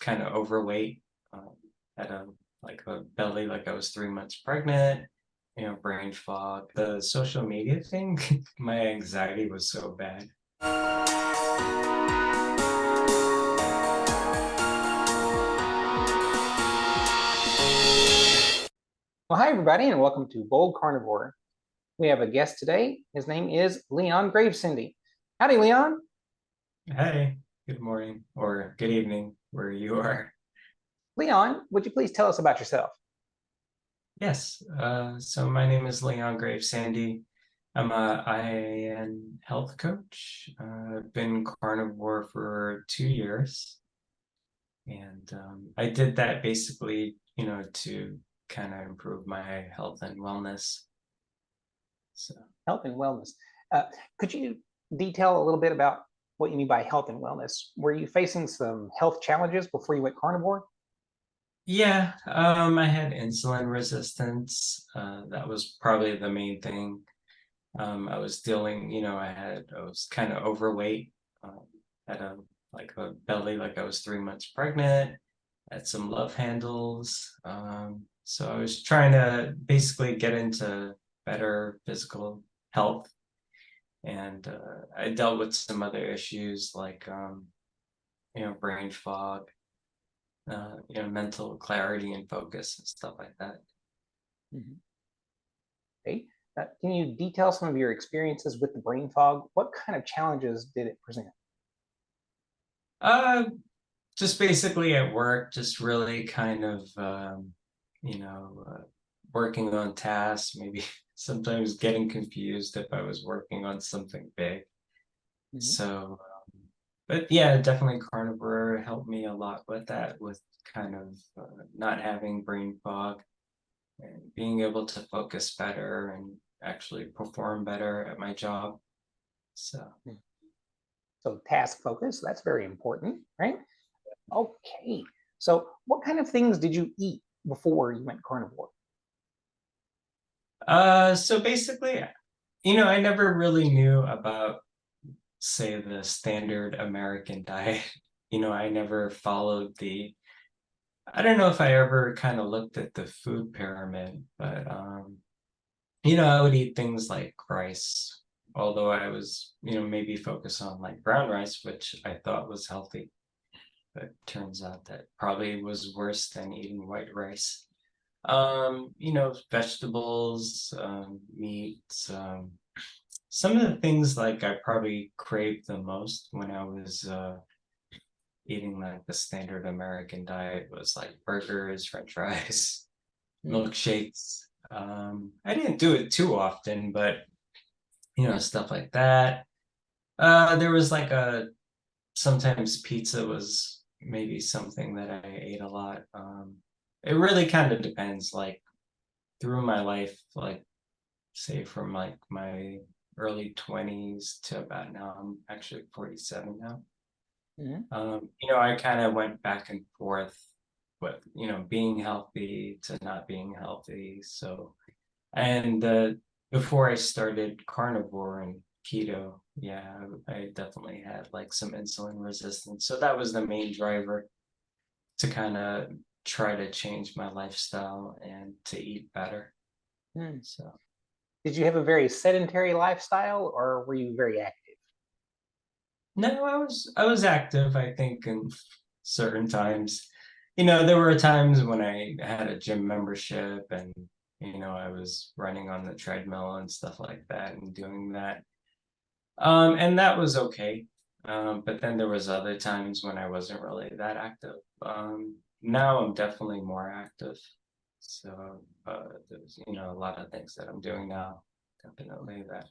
kind of overweight, had a belly like I was 3 months pregnant, brain fog. The social media thing, my anxiety was so bad. Well, hi, everybody, and welcome to Bold Carnivore. We have a guest today. His name is Leon Gravesande. Howdy, Leon. Hey, good morning or good evening where you are. Leon, would you please tell us about yourself? Yes, so my name is Leon Gravesande. I'm a IAN health coach. I've been carnivore for 2 years. And I did that basically, to kind of improve my health and wellness. So, Health and wellness. Could you detail a little bit about what you mean by health and wellness? Were you facing some health challenges before you went carnivore? yeah, I had insulin resistance. That was probably the main thing. I was dealing, I was kind of overweight. Um, had a belly like I was 3 months pregnant. Had some love handles. So I was trying to basically get into better physical health. And I dealt with some other issues like, brain fog, mental clarity and focus and stuff like that. Mhm. Okay. Can you detail some of your experiences with the brain fog? What kind of challenges did it present? Uh, just basically at work, just really kind of, you know, uh, working on tasks, maybe sometimes getting confused if I was working on something big. Mhm. So, but yeah, definitely carnivore helped me a lot with that, with kind of not having brain fog and being able to focus better and actually perform better at my job. So, So task focus, that's very important, right? Okay. So what kind of things did you eat before you went carnivore? so basically, I never really knew about, say, the standard American diet. I never followed I don't know if I ever kind of looked at the food pyramid, but I would eat things like rice, although I was, maybe focused on like brown rice, which I thought was healthy, but turns out that probably was worse than eating white rice. Vegetables, meat, some of the things like I probably craved the most when I was eating like the standard American diet was like burgers, French fries, Mm. milkshakes. I didn't do it too often, but stuff like that. There was like sometimes pizza was maybe something that I ate a lot. It really kind of depends. Like through my life, like say from like my early 20s to about now, I'm actually 47 now. Mhm. I kind of went back and forth with, being healthy to not being healthy. So, and before I started carnivore and keto, yeah, I definitely had like some insulin resistance. So that was the main driver to kind of try to change my lifestyle and to eat better. Mm. So, Did you have a very sedentary lifestyle or were you very active? no, I was active, I think, in certain times. There were times when I had a gym membership and I was running on the treadmill and stuff like that and doing that. And that was okay. But then there was other times when I wasn't really that active. Now I'm definitely more active. So there's a lot of things that I'm doing now. Definitely that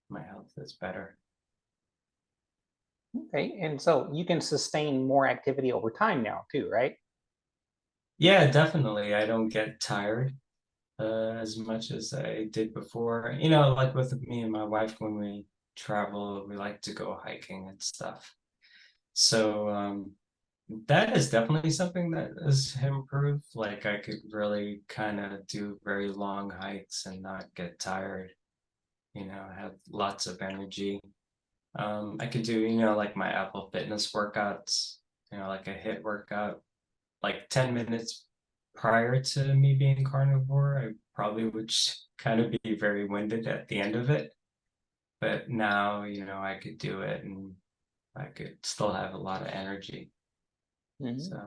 my health is better. Okay. And so you can sustain more activity over time now too, right? Yeah, definitely. I don't get tired as much as I did before. Like with me and my wife, when we travel, we like to go hiking and stuff. So that is definitely something that has improved. Like I could really kind of do very long hikes and not get tired, have lots of energy. I could do, like my Apple Fitness workouts like a hit workout like 10 minutes prior to me being carnivore, I probably would kind of be very winded at the end of it. But now, I could do it and I could still have a lot of energy. Mhm. So,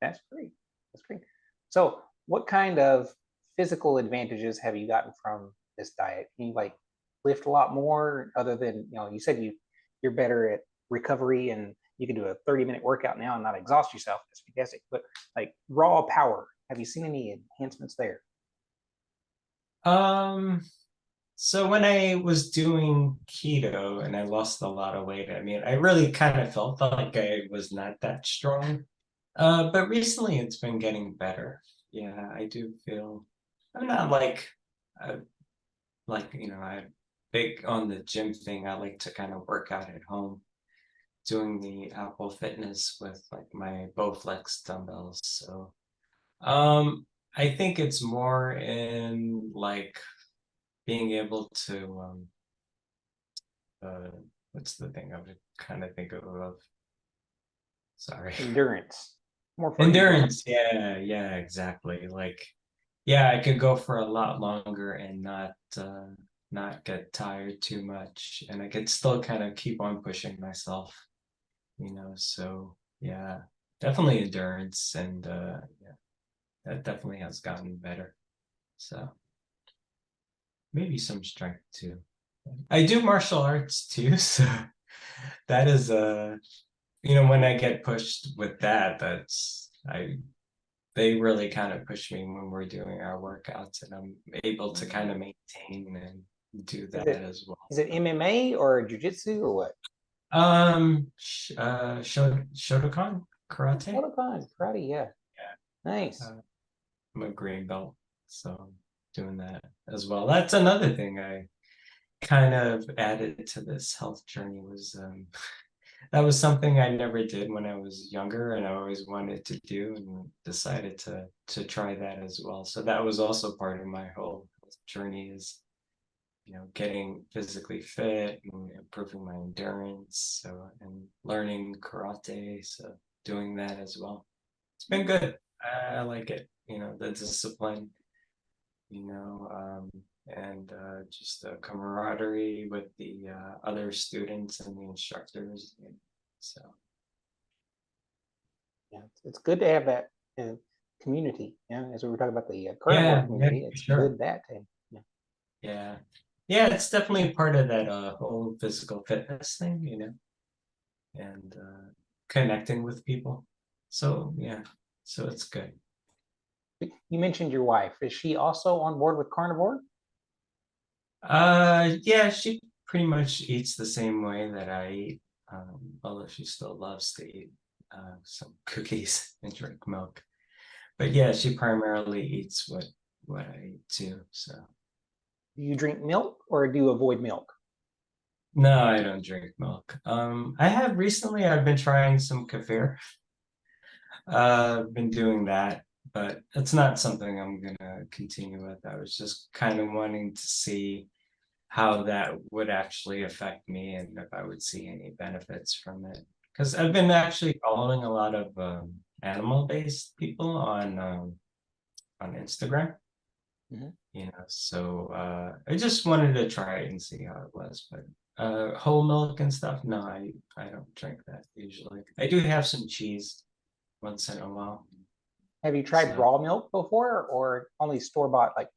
That's great. That's great. So, what kind of physical advantages have you gotten from this diet? Can you like lift a lot more other than, you said you're better at recovery and you can do a 30-minute workout now and not exhaust yourself. That's fantastic. But like raw power, have you seen any enhancements there? um, so when I was doing keto and I lost a lot of weight, I mean, I really kind of felt like I was not that strong. But recently it's been getting better. Yeah, I do feel I'm not uh, I'm big on the gym thing. I like to kind of work out at home, doing the Apple Fitness with like my Bowflex dumbbells. So, I think it's more in like being able to uh, what's the thing I would kind of think of? Sorry. Endurance, more for Endurance. endurance. Yeah, yeah, exactly. Like, yeah, I could go for a lot longer and not get tired too much, and I could still kind of keep on pushing myself, So yeah, definitely endurance, and yeah, that definitely has gotten better. So maybe some strength too. I do martial arts too, so that is when I get pushed with that, that's I they really kind of push me when we're doing our workouts, and I'm able to kind of maintain and do Is that it as well. is it MMA or jujitsu or what? Shotokan karate. Shotokan, karate, yeah. Yeah, Nice. I'm a green belt, so I'm doing that as well. That's another thing I kind of added to this health journey was that was something I never did when I was younger, and I always wanted to do, and decided to try that as well. So that was also part of my whole journey is, getting physically fit and improving my endurance. So and learning karate, so doing that as well. It's been good. I like it. The discipline, and just the camaraderie with the other students and the instructors. So Yeah, it's good to have that uh, community. Yeah, as we were talking about the carnivore yeah, yeah, community, for it's sure. good that yeah. Yeah. Yeah, it's definitely part of that whole physical fitness thing, and connecting with people. So yeah, so it's good. You mentioned your wife. Is she also on board with carnivore? Yeah, she pretty much eats the same way that I eat, although she still loves to eat some cookies and drink milk. But yeah, she primarily eats what I eat too. So Do you drink milk or do you avoid milk? no, I don't drink milk. I've been trying some kefir. I've been doing that, but it's not something I'm gonna continue with. I was just kind of wanting to see how that would actually affect me and if I would see any benefits from it. Because I've been actually following a lot of animal-based people on Instagram, Mhm. so I just wanted to try it and see how it was. But whole milk and stuff, no, I don't drink that usually. I do have some cheese once in a while. Have you tried So raw milk before or only store-bought, like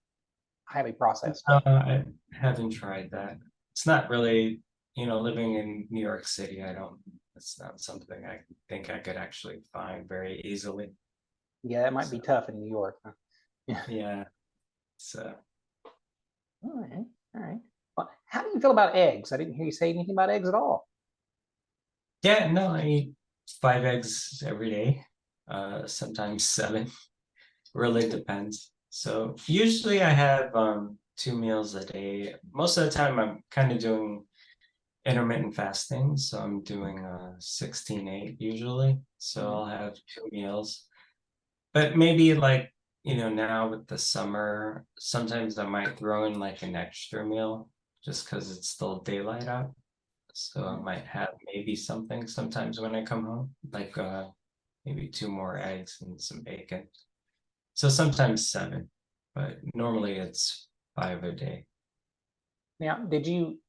highly processed milk? I haven't tried that. It's not really, living in New York City, it's not something I think I could actually find very easily. Yeah, that might So be tough in New York. Huh? Yeah. yeah. So All right. All right. Well, how do you feel about eggs? I didn't hear you say anything about eggs at all. yeah, no, I eat 5 eggs every day. Sometimes seven. Really Ooh. depends. So usually I have 2 meals a day. Most of the time I'm kind of doing intermittent fasting. So I'm doing 16/8 usually. So Mhm. I'll have 2 meals. But maybe like, now with the summer, sometimes I might throw in like an extra meal just because it's still daylight out. So I Mm. might have maybe something sometimes when I come home, like maybe two more eggs and some bacon. So sometimes seven, but normally it's five a day. Now, did you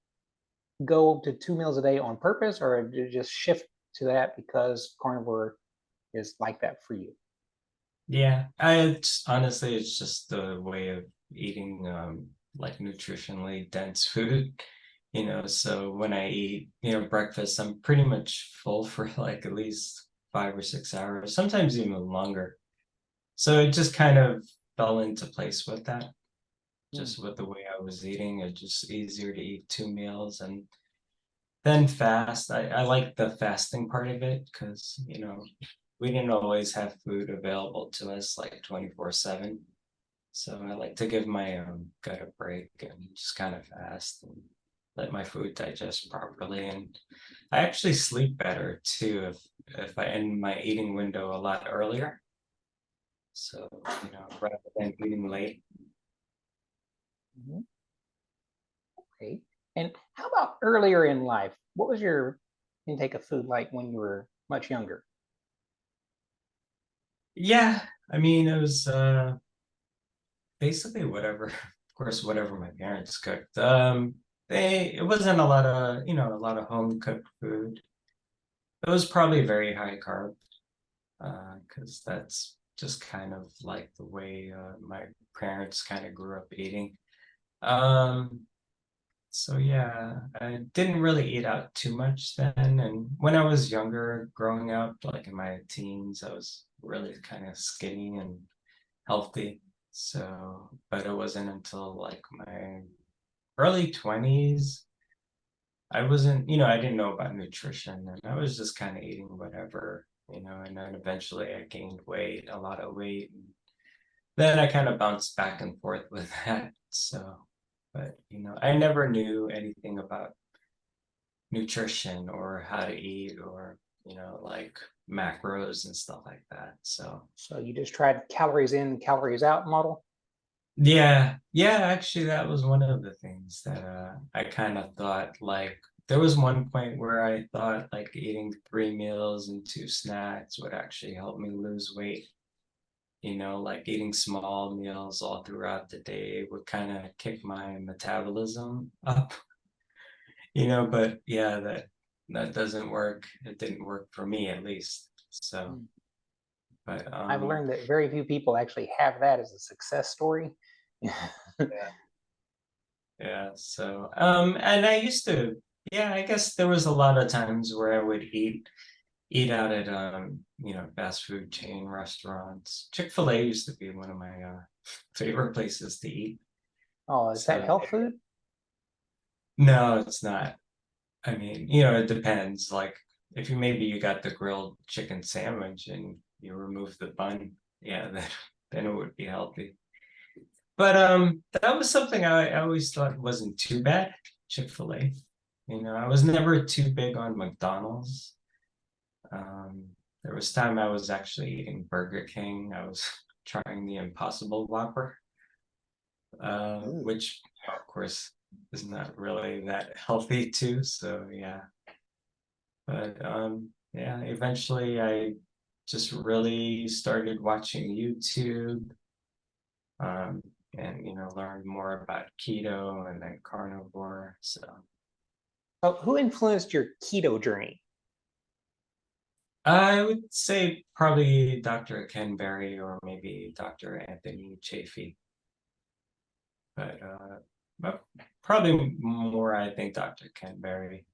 go to 2 meals a day on purpose, or did you just shift to that because carnivore is like that for you? Yeah, honestly, it's just the way of eating like nutritionally dense food, so when I eat, breakfast, I'm pretty much full for like at least 5 or 6 hours, sometimes even longer. So it just kind of fell into place with that, Mm. just with the way I was eating. It's just easier to eat 2 meals and then fast. I like the fasting part of it because, we didn't always have food available to us like 24/7. So I like to give my gut a break and just kind of fast and let my food digest properly. And I actually sleep better too if I end my eating window a lot earlier. So, rather than eating late. Mhm. Okay. And how about earlier in life? What was your intake of food like when you were much younger? Yeah, I mean it was basically whatever, of course, whatever my parents cooked. It wasn't a lot of home cooked food. It was probably very high carb, because that's just kind of like the way my parents kind of grew up eating. Um, so yeah, I didn't really eat out too much then. And when I was younger, growing up, like in my teens, I was really kind of skinny and healthy. So, but it wasn't until like my early 20s, I didn't know about nutrition and I was just kind of eating whatever, and then eventually I gained weight, a lot of weight. And then I kind of bounced back and forth with that. So, but, I never knew anything about nutrition or how to eat or, like macros and stuff like that. So, So you just tried calories in, calories out model? yeah, yeah, actually that was one of the things that I kind of thought like there was one point where I thought like eating 3 meals and two snacks would actually help me lose weight. Like eating small meals all throughout the day would kind of kick my metabolism up, but yeah, that doesn't work. It didn't work for me at least. So, Mm. but I've learned that very few people actually have that as a success story. yeah, so and I used to, yeah, I guess there was a lot of times where I would eat out at fast food chain restaurants. Chick-fil-A used to be one of my favorite places to eat. Oh, is that So health food? no, it's not. I mean, it depends. Like if you got the grilled chicken sandwich and you remove the bun, yeah, then it would be healthy. But that was something I always thought wasn't too bad, Chick-fil-A. I was never too big on McDonald's. Um, there was time I was actually eating Burger King. I was trying the Impossible Whopper, Ooh. which of course is not really that healthy too. So yeah, but yeah, eventually I just really started watching YouTube, um, and learned more about keto and then carnivore. So So who influenced your keto journey? I would say probably Dr. Ken Berry or maybe Dr. Anthony Chaffey, but probably more, I think, Dr. Ken Berry.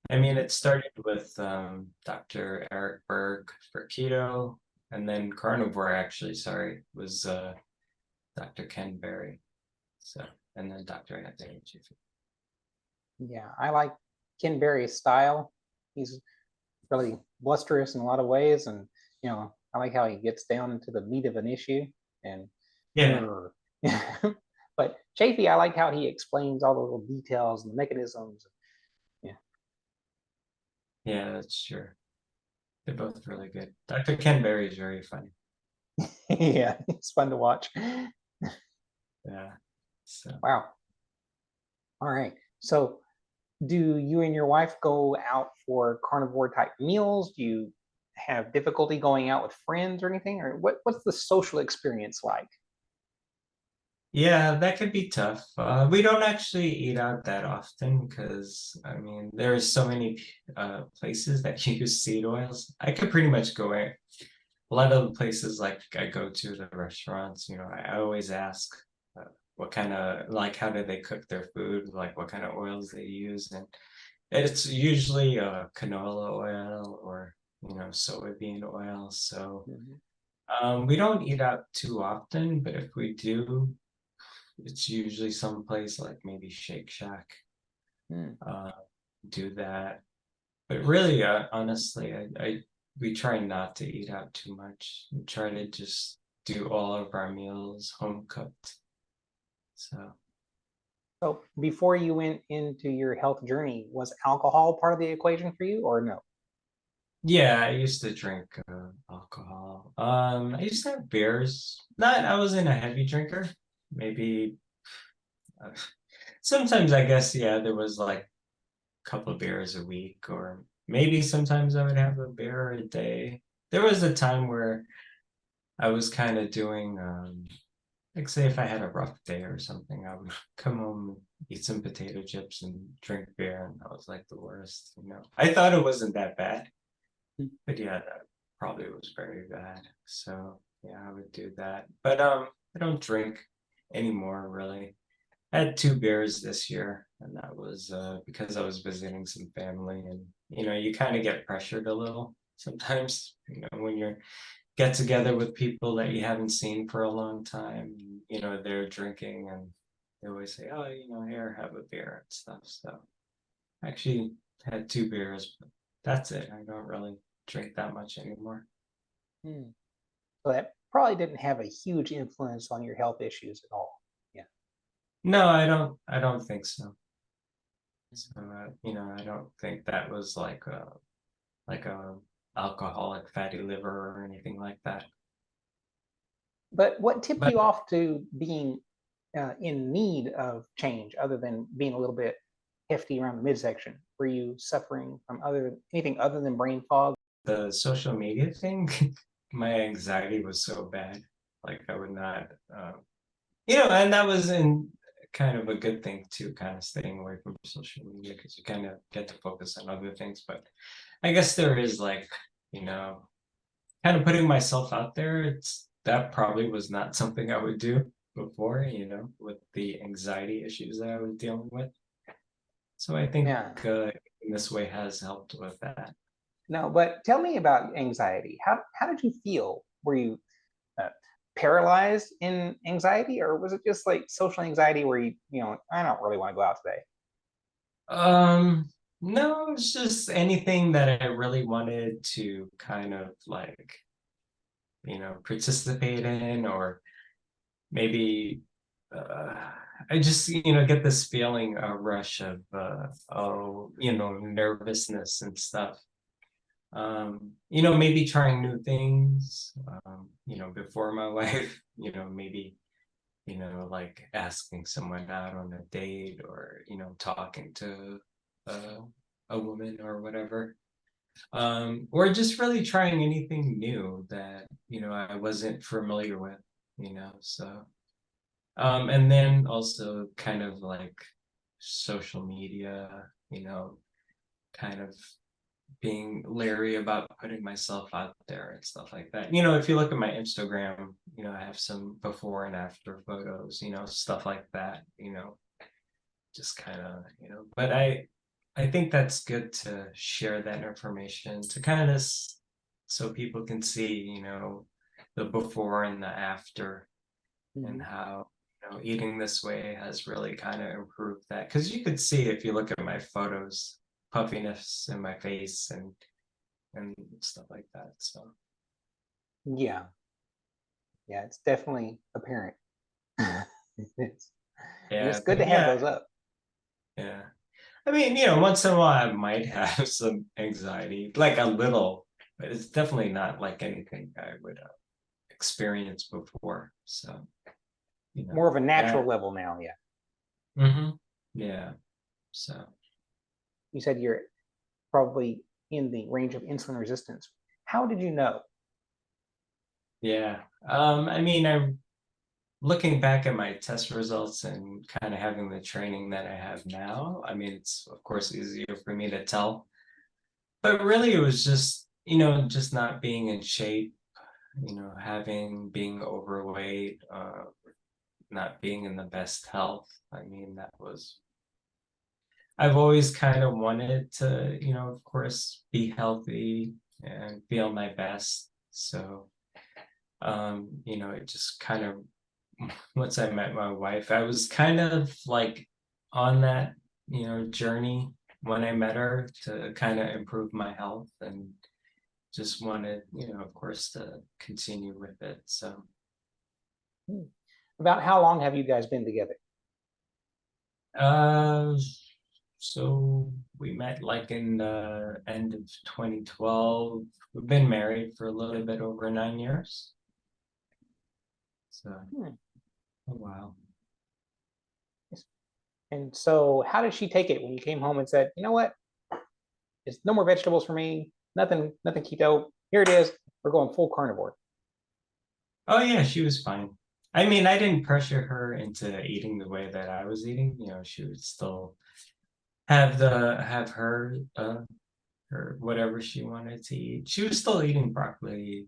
I mean, Mhm. it started with Dr. Eric Berg for keto, and then carnivore, actually, sorry, was Dr. Ken Berry. So, and then Dr. Anthony Chaffey. Yeah, I like Ken Berry's style. He's really blusterous in a lot of ways, and I like how he gets down into the meat of an issue. And Yeah, but Chafee, I like how he explains all the little details and the mechanisms. Yeah, yeah, that's true. They're both really good. Dr. Ken Berry is very funny. yeah, it's fun to watch. Yeah. So, Wow. All right. So do you and your wife go out for carnivore type meals? Do you have difficulty going out with friends or anything? Or what's the social experience like? Yeah, that could be tough. We don't actually eat out that often because, I mean, there's so many places that use seed oils. I could pretty much go a lot of the places like I go to the restaurants, I always ask what kind of like how do they cook their food, like what kind of oils they use, and it's usually canola oil or soybean oil. So Mhm. we don't eat out too often, but if we do, it's usually someplace like maybe Shake Shack. Mm. Uh, do that, but really, honestly, I we try not to eat out too much. We try to just do all of our meals home cooked. So So before you went into your health journey, was alcohol part of the equation for you or no? yeah, I used to drink alcohol. I used to have beers. Not, I wasn't a heavy drinker. Maybe uh, sometimes I guess yeah, there was like a couple of beers a week, or maybe sometimes I would have a beer a day. There was a time where I was kind of doing like say if I had a rough day or something, I would come home, eat some potato chips and drink beer, and that was like the worst. I thought it wasn't that bad, but yeah, that probably was very bad. So yeah, I would do that. But I don't drink anymore really. I had two beers this year, and that was because I was visiting some family, and you kind of get pressured a little sometimes, when you're get together with people that you haven't seen for a long time. They're drinking and they always say, oh, here, have a beer and stuff. So I actually had two beers, but that's it. I don't really drink that much anymore. Hmm. So that probably didn't have a huge influence on your health issues at all. Yeah. No, I don't think so. So, I don't think that was like a alcoholic fatty liver or anything like that. But what tipped But you off to being in need of change other than being a little bit hefty around the midsection? Were you suffering from anything other than brain fog? the social media thing, my anxiety was so bad. Like I would not, and that was in kind of a good thing too, kind of staying away from social media because you kind of get to focus on other things. But I guess there is like, you know, kind of putting myself out there. That probably was not something I would do before, with the anxiety issues that I was dealing with. So I think Yeah. in this way has helped with that. No, but tell me about anxiety. How did you feel? Were you uh, paralyzed in anxiety, or was it just like social anxiety where I don't really want to go out today? No, it's just anything that I really wanted to kind of like, participate in, or maybe uh, I just, get this feeling, a rush of, nervousness and stuff. Maybe trying new things, before my life, maybe, like asking someone out on a date or, talking to uh, a woman or whatever. Or just really trying anything new that, I wasn't familiar with, so and then also kind of like social media, kind of being leery about putting myself out there and stuff like that. If you look at my Instagram, I have some before and after photos, stuff like that, just kind of, but I think that's good to share that information to kind of so people can see, the before and the after, and Mhm. how eating this way has really kind of improved that. Because you could see if you look at my photos, puffiness in my face and stuff like that. So Yeah, yeah, it's definitely apparent. It's- and it's yeah, good to but have yeah, those up. yeah. I mean, once in a while I might have some anxiety, like a little, but it's definitely not like anything I would experience before. So More of a natural that. level now. Yeah. Hmm. Yeah. So. you said you're probably in the range of insulin resistance. How did you know? Yeah. I mean, I'm looking back at my test results and kind of having the training that I have now. I mean, it's of course easier for me to tell, but really it was just, just not being in shape, being overweight, not being in the best health. I mean, I've always kind of wanted to, of course, be healthy and feel my best. So, it just kind of, once I met my wife, I was kind of like on that, journey when I met her to kind of improve my health and just wanted, of course, to continue with it. So, Hmm. About how long have you guys been together? uh, so we met like in the end of 2012. We've been married for a little bit over 9 years. So, Hmm. a while. And so, how did she take it when you came home and said, "You know what? It's no more vegetables for me. Nothing keto. Here it is. We're going full carnivore." Oh yeah, she was fine. I mean, I didn't pressure her into eating the way that I was eating. She would still have her whatever she wanted to eat. She was still eating broccoli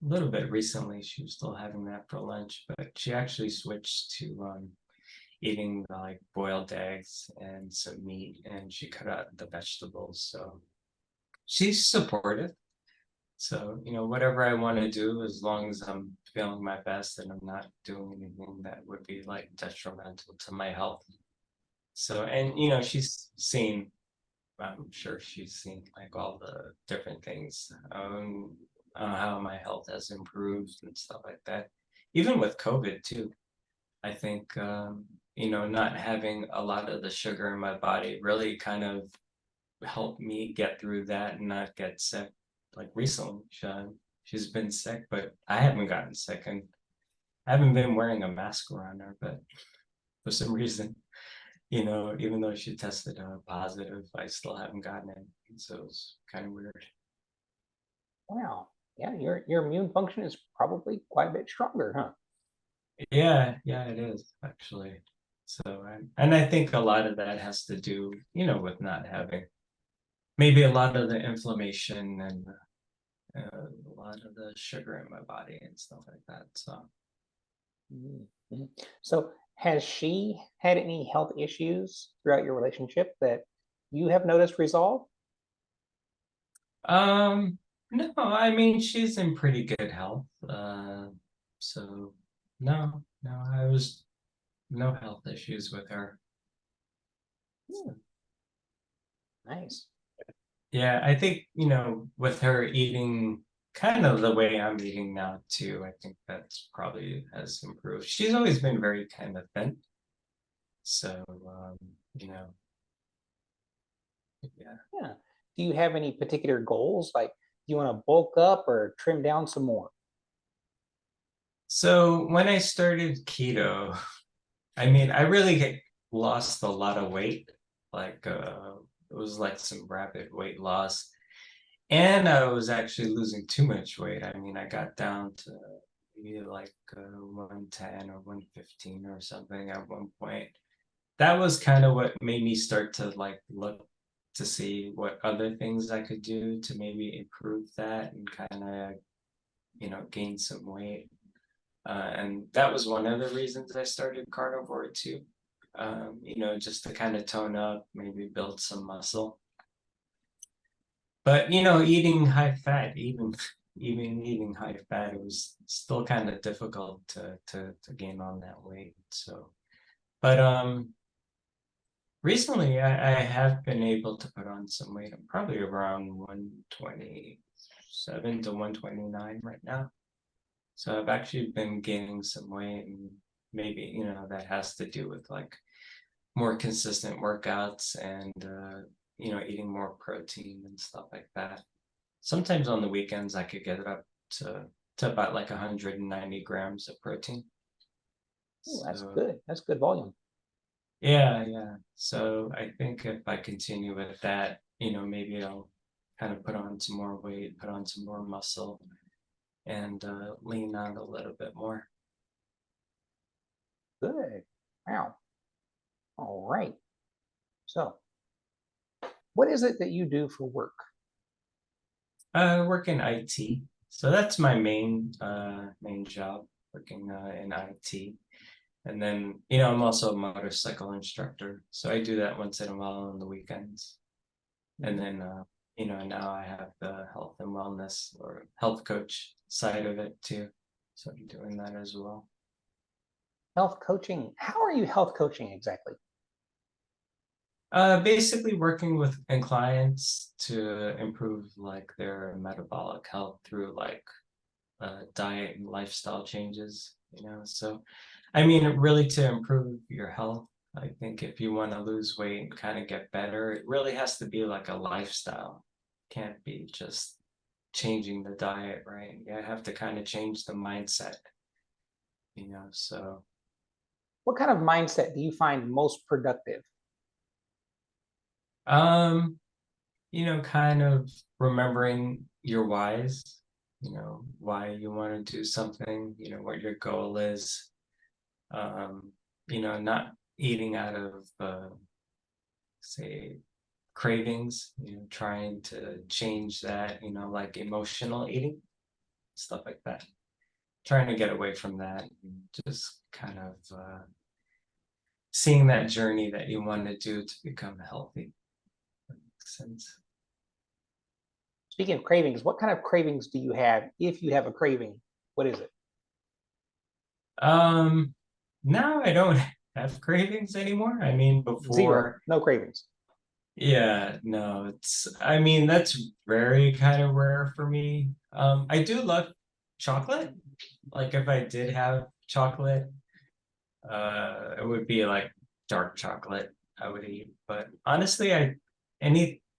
a little bit recently. She was still having that for lunch, but she actually switched to eating like boiled eggs and some meat, and she cut out the vegetables. So she's supportive. So, whatever I want to do, as long as I'm feeling my best and I'm not doing anything that would be like detrimental to my health. So, and she's seen, I'm sure she's seen like all the different things, how my health has improved and stuff like that. Even with COVID too, I think, not having a lot of the sugar in my body really kind of helped me get through that and not get sick. Like recently, she's been sick, but I haven't gotten sick, and I haven't been wearing a mask around her. But for some reason, even though she tested positive, I still haven't gotten it. So it's kind of weird. Wow. Yeah, your immune function is probably quite a bit stronger, huh? Yeah, yeah, it is actually. So, and I think a lot of that has to do, with not having maybe a lot of the inflammation and a lot of the sugar in my body and stuff like that. So, Mhm. So, has she had any health issues throughout your relationship that you have noticed resolve? um, no, I mean she's in pretty good health. So no, I was no health issues with her. Hmm, nice. Yeah, I think, with her eating kind of the way I'm eating now too, I think that's probably has improved. She's always been very kind of thin. So, you know, yeah. Yeah. Do you have any particular goals? Like, do you want to bulk up or trim down some more? So when I started keto, I mean, I really lost a lot of weight. Like, it was like some rapid weight loss. And I was actually losing too much weight. I mean, I got down to maybe like 110 or 115 or something at one point. That was kind of what made me start to like look to see what other things I could do to maybe improve that and kind of, gain some weight. And that was one of the reasons I started carnivore too. Just to kind of tone up, maybe build some muscle. But eating high fat, even eating high fat, it was still kind of difficult to gain on that weight. So, but recently I have been able to put on some weight. I'm probably around 127 to 129 right now. So I've actually been gaining some weight, and maybe that has to do with like more consistent workouts and eating more protein and stuff like that. Sometimes on the weekends I could get it up to about like 190 grams of protein. Oh, that's So good. That's good volume. Yeah, yeah. So I think if I continue with that, maybe I'll kind of put on some more weight, put on some more muscle, and lean out a little bit more. Good. Wow. All right. So, what is it that you do for work? I work in IT, so that's my main job, working in IT. And then, I'm also a motorcycle instructor, so I do that once in a while on the weekends. And Mhm. then, now I have the health and wellness or health coach side of it too. So I'm doing that as well. Health coaching. How are you health coaching exactly? Basically working with and clients to improve like their metabolic health through like diet and lifestyle changes, So, I mean, really to improve your health, I think if you want to lose weight and kind of get better, it really has to be like a lifestyle. Can't be just changing the diet, right? You have to kind of change the mindset, so What kind of mindset do you find most productive? um, kind of remembering your whys, why you want to do something, what your goal is, um, not eating out of say cravings, trying to change that, like emotional eating, stuff like that. Trying to get away from that and just kind of seeing that journey that you want to do to become healthy. Makes sense. Speaking of cravings, what kind of cravings do you have if you have a craving? What is it? Um, Now I don't have cravings anymore. I mean, Zero. before, No cravings. yeah, no, I mean, that's very kind of rare for me. I do love chocolate. Like if I did have chocolate, it would be like dark chocolate I would eat. But honestly,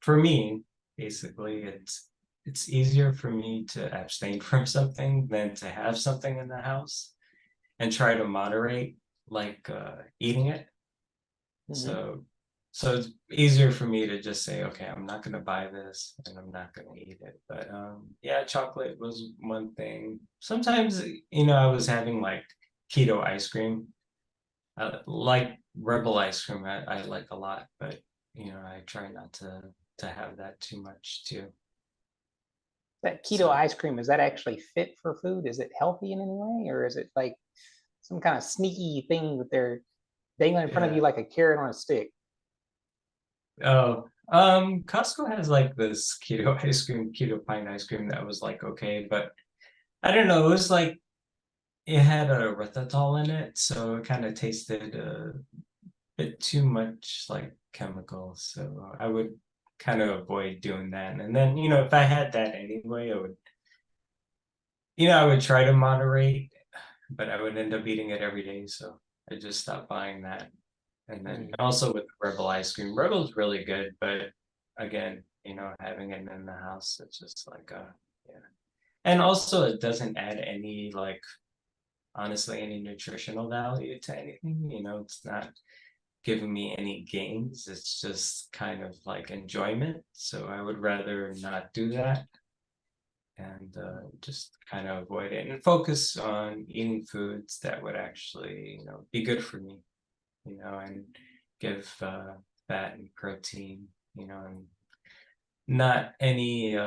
for me, basically, it's easier for me to abstain from something than to have something in the house and try to moderate like eating it. Hmm. So so it's easier for me to just say, okay, I'm not gonna buy this and I'm not gonna eat it. But yeah, chocolate was one thing. Sometimes, I was having like keto ice cream. Like Rebel ice cream, I like a lot, but I try not to have that too much too. That keto So ice cream, is that actually fit for food? Is it healthy in any way? Or is it like some kind of sneaky thing that they're dangling in front of yeah. you like a carrot on a stick? Oh, Costco has like this keto ice cream, keto pint ice cream that was like okay, but I don't know. It was like it had a erythritol in it, so it kind of tasted a bit too much like chemicals. So I would kind of avoid doing that. And then, if I had that anyway, I would try to moderate, but I would end up eating it every day. So I just stopped buying that. And then Mm. also with Rebel ice cream, Rebel's really good, but again, having it in the house, it's just like yeah. And also it doesn't add any like honestly any nutritional value to anything. It's not giving me any gains. It's just kind of like enjoyment. So I would rather not do that and just kind of avoid it and focus on eating foods that would actually, be good for me, and give fat and protein, and not any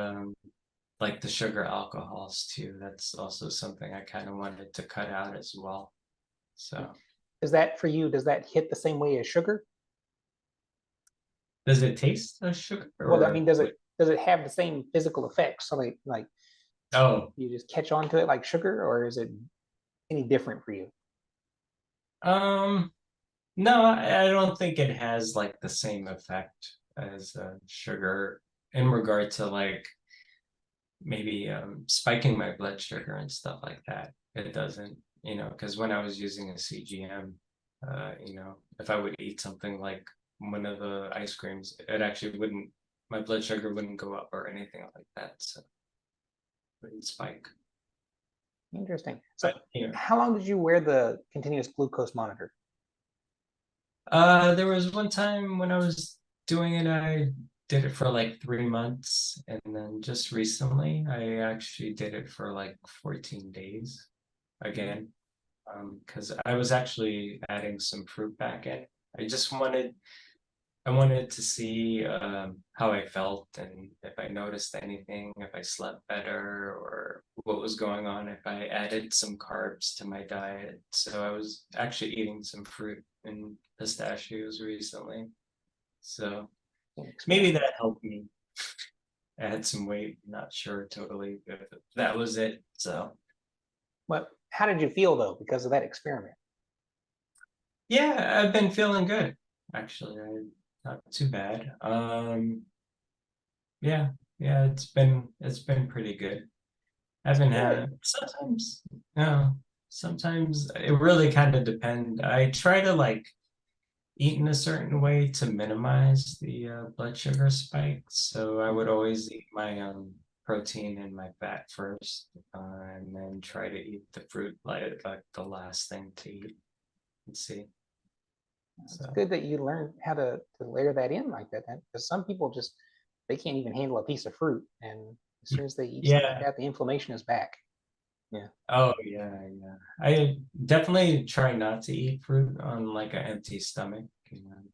like the sugar alcohols too. That's also something I kind of wanted to cut out as well. So Is that for you? Does that hit the same way as sugar? does it taste of sugar Well, I mean, or what? does it have the same physical effects? So like Oh, you just catch on to it like sugar, or is it any different for you? um, no, I don't think it has like the same effect as sugar in regard to like maybe spiking my blood sugar and stuff like that. It doesn't, because when I was using a CGM, if I would eat something like one of the ice creams, it actually wouldn't, my blood sugar wouldn't go up or anything like that. So it wouldn't spike. Interesting. So, But, how long did you wear the continuous glucose monitor? There was one time when I was doing it, I did it for like 3 months, and then just recently, I actually did it for like 14 days Mhm. again, because I was actually adding some fruit back in. I just wanted to see how I felt and if I noticed anything, if I slept better, or what was going on, if I added some carbs to my diet. So I was actually eating some fruit and pistachios recently. So An maybe experiment. that helped me add some weight. Not sure totally if that was it. So But how did you feel though because of that experiment? yeah, I've been feeling good actually. Not too bad. Yeah, yeah, it's been pretty good. That's Haven't good. had sometimes, no, sometimes it really kind of depend. I try to like eat in a certain way to minimize the blood sugar spikes. So I would Mhm. always eat my protein and my fat first, and then try to eat the fruit like the last thing to eat and see. It's So good that you learned how to layer that in like that. Because some people just they can't even handle a piece of fruit, and as soon as they eat something like yeah. that, the inflammation is back. Yeah. Oh yeah, yeah. I definitely try not to eat fruit on like an empty stomach,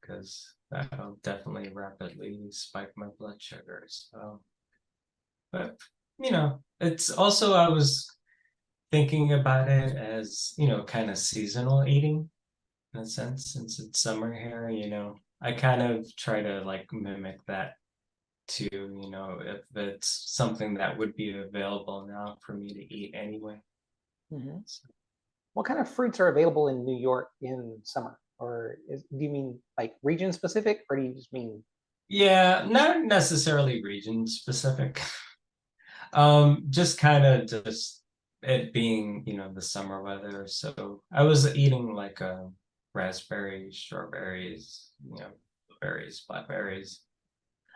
because that'll definitely rapidly spike my blood sugar. So, but it's also I was thinking about it as, kind of seasonal eating in a sense, since it's summer here, I kind of try to like mimic that too, if it's something that would be available now for me to eat anyway. Hmm. So, What kind of fruits are available in New York in summer? Or do you mean like region specific, or do you just mean? yeah, not necessarily region specific. Just kind of just it being, the summer weather. So I was eating like raspberries, strawberries, berries, blackberries.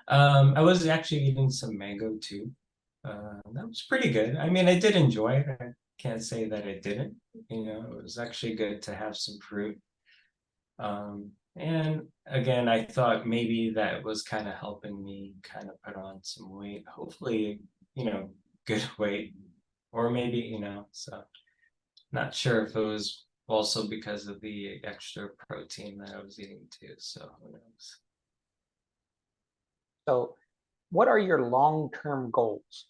I was actually eating some mango too. That was pretty good. I mean, I did enjoy it. I can't say that I didn't. It was actually good to have some fruit. And again, I thought maybe that was kind of helping me kind of put on some weight. Hopefully, good weight, or maybe, so not sure if it was also because of the extra protein that I was eating too. So who knows? So, what are your long-term goals?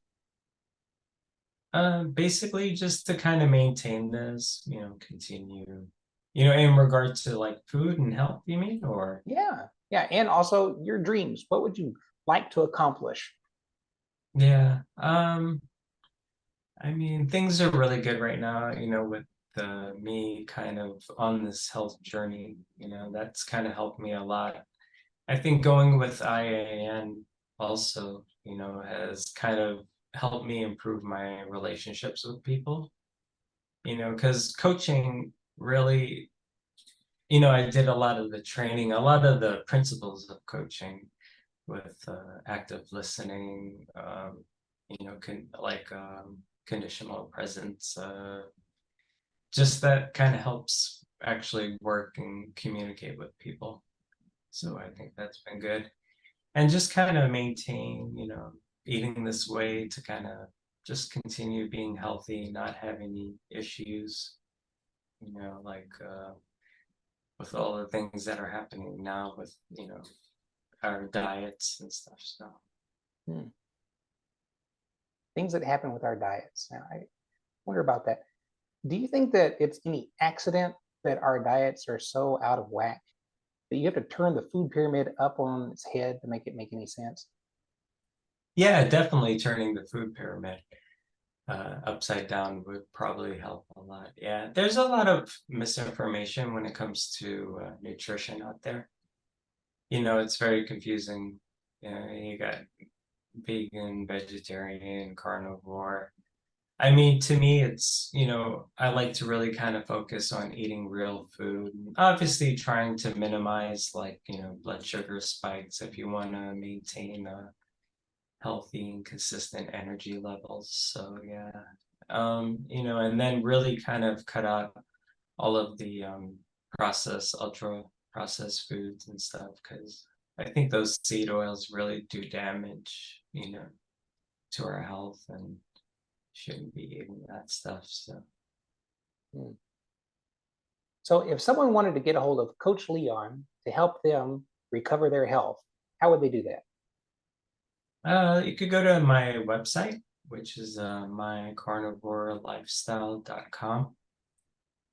Basically just to kind of maintain this, continue, in regard to like food and health, you mean, or Yeah, yeah, and also your dreams. What would you like to accomplish? yeah. I mean, things are really good right now, with me kind of on this health journey, that's kind of helped me a lot. I think going with IAN also, has kind of helped me improve my relationships with people, because coaching really, I did a lot of the training, a lot of the principles of coaching with active listening, conditional presence, just that kind of helps actually work and communicate with people. So I think that's been good. And just kind of maintain, eating this way to kind of just continue being healthy, not have any issues, like with all the things that are happening now with, our diets and stuff. So Hmm. Things that happen with our diets. Now, I wonder about that. Do you think that it's any accident that our diets are so out of whack that you have to turn the food pyramid up on its head to make it make any sense? yeah, definitely turning the food pyramid upside down would probably help a lot. Yeah, there's a lot of misinformation when it comes to nutrition out there. It's very confusing. You got vegan, vegetarian, carnivore. I mean, to me, it's, I like to really kind of focus on eating real food. Obviously, trying to minimize like, blood sugar spikes if you want to maintain healthy and consistent energy levels. So yeah, and then really kind of cut out all of the processed ultra processed foods and stuff, because I think those seed oils really do damage, to our health, and shouldn't be eating that stuff. So Hmm. So if someone wanted to get a hold of Coach Leon to help them recover their health, how would they do that? you could go to my website, which is mycarnivorelifestyle.com.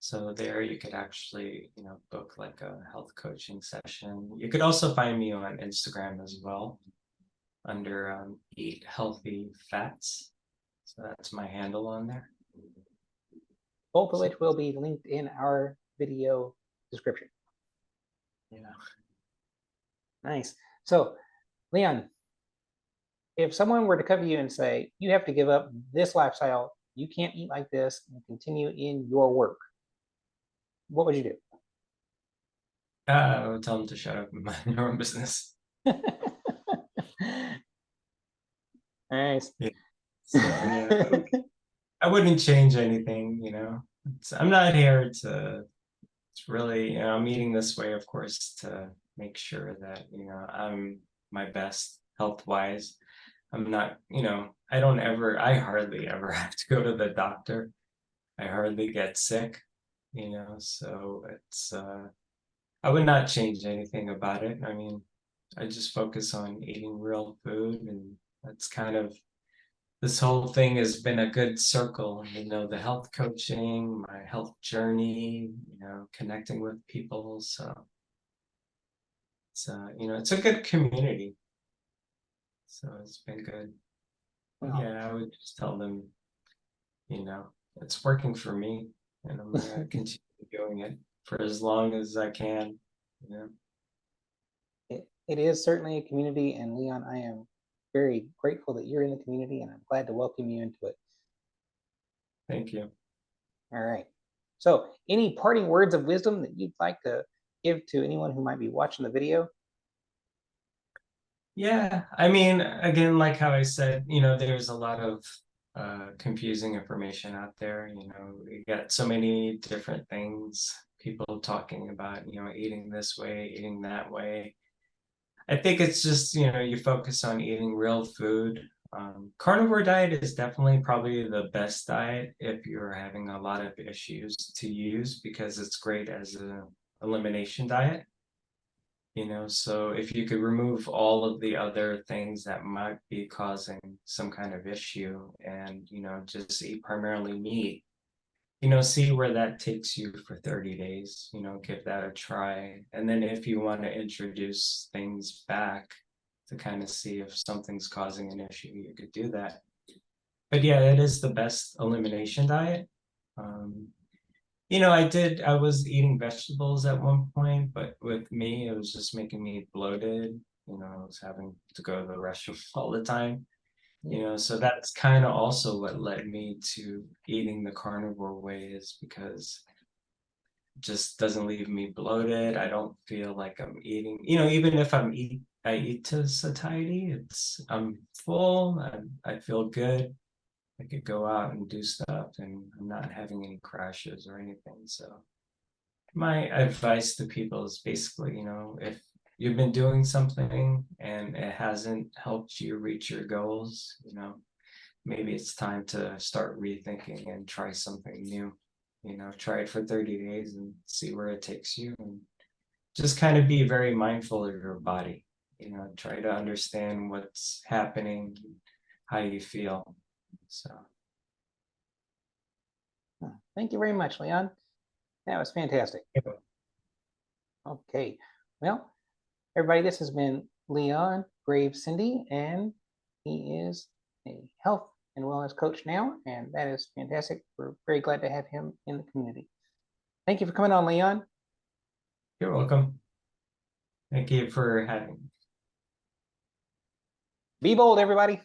So there you could actually, book like a health coaching session. You could also find me on Instagram as well under Eat Healthy Fats. So that's my handle on there. Both of which will be linked in our video description. Yeah. Nice. So, Leon, if someone were to come to you and say, you have to give up this lifestyle, you can't eat like this and continue in your work, what would you do? I would tell them to shut up and mind their own business. Nice. Yeah. So yeah, I wouldn't change anything, I'm not here to, it's really, I'm eating this way, of course, to make sure that, I'm my best health wise. I'm not, I hardly ever have to go to the doctor. I hardly get sick, so it's, I would not change anything about it. I mean, I just focus on eating real food, and that's kind of, this whole thing has been a good circle, the health coaching, my health journey, connecting with people. So it's, it's a good community. So it's been good. But Well, yeah, I would just tell them, it's working for me, and I'm gonna continue doing it for as long as I can. it is certainly a community, and Leon, I am very grateful that you're in the community, and I'm glad to welcome you into it. Thank you. All right. So, any parting words of wisdom that you'd like to give to anyone who might be watching the video? Yeah, I mean, again, like how I said, there's a lot of confusing information out there. We got so many different things, people talking about, eating this way, eating that way. I think it's just, you focus on eating real food. Carnivore diet is definitely probably the best diet if you're having a lot of issues to use, because it's great as an elimination diet. So if you could remove all of the other things that might be causing some kind of issue, and, just eat primarily meat, see where that takes you for 30 days, give that a try. And then if you want to introduce things back to kind of see if something's causing an issue, you could do that. But yeah, it is the best elimination diet. Um, I was eating vegetables at one point, but with me, it was just making me bloated. I was having to go to the restroom all the time. So that's kind of also what led me to eating the carnivore way, is because it just doesn't leave me bloated. I don't feel like I'm eating, even if I eat to satiety, I'm full, I feel good. I could go out and do stuff, and I'm not having any crashes or anything. So my advice to people is basically, if you've been doing something and it hasn't helped you reach your goals, maybe it's time to start rethinking and try something new. Try it for 30 days and see where it takes you, and just kind of be very mindful of your body. Try to understand what's happening, how you feel. So Thank you very much, Leon. That was fantastic. Okay. Well, everybody, this has been Leon Gravesande, and he is a health and wellness coach now, and that is fantastic. We're very glad to have him in the community. Thank you for coming on, Leon. You're welcome. Thank you for having me. Be bold, everybody.